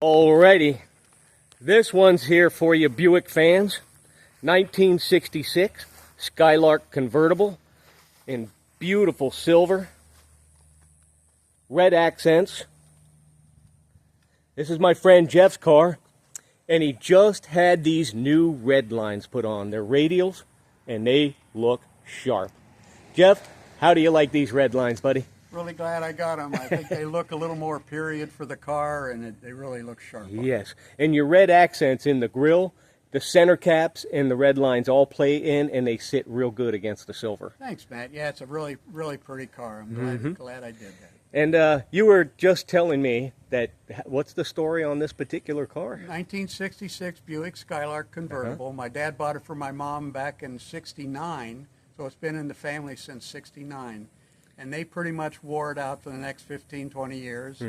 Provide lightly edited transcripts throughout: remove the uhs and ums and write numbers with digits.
Alrighty, this one's here for you Buick fans. 1966 Skylark convertible in beautiful silver, red accents. This is my friend Jeff's car, and he just had these new red lines put on. They're radials, and they look sharp. Jeff, how do you like these red lines, buddy? Really glad I got them. I think they look a little more period for the car, and they really look sharp. Yes, and your red accents in the grille, the center caps, and the red lines all play in, and they sit real good against the silver. Thanks, Matt. Yeah, it's a really pretty car. I'm glad I did that. And you were just telling me that, what's the story on this particular car? 1966 Buick Skylark convertible. My dad bought it for my mom back in '69, so it's been in the family since '69. And they pretty much wore it out for the next 15, 20 years.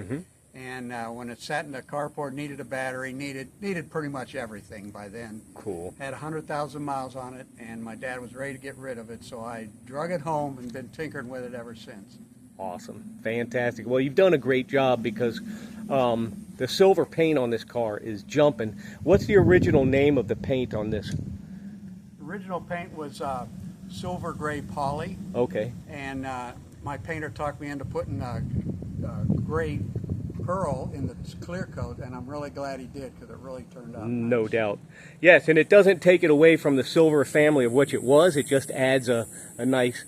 And when it sat in the carport, needed a battery, needed pretty much everything by then. Cool. Had 100,000 miles on it, and my dad was ready to get rid of it, so I drug it home and been tinkering with it ever since. Awesome. Fantastic. Well, you've done a great job because the silver paint on this car is jumping. What's the original name of the paint on this? The original paint was silver gray poly. Okay. And my painter talked me into putting gray pearl in the clear coat, and I'm really glad he did because it really turned out No nice. doubt. Yes, and it doesn't take it away from the silver family of which it was. It just adds a nice,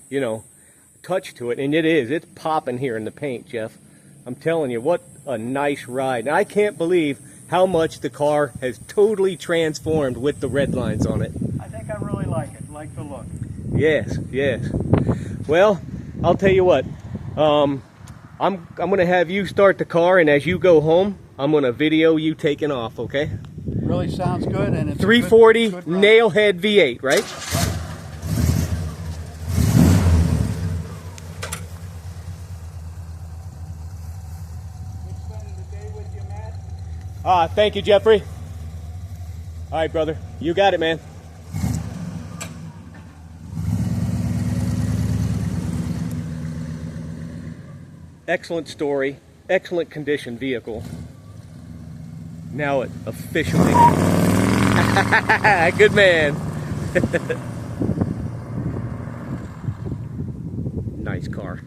touch to it. And it's popping here in the paint, Jeff. I'm telling you, what a nice ride. And I can't believe how much the car has totally transformed with the red lines on it. I think I really like it, like the look. Yes, yes. Well, I'll tell you what, I'm going to have you start the car, and as you go home, I'm going to video you taking off, okay? Really sounds good, and it's 340 good nailhead V8, right? Good spending the day with you, Matt. Thank you, Jeffrey. All right, brother. You got it, man. Excellent story, excellent condition vehicle. Now it officially... Good man. Nice car.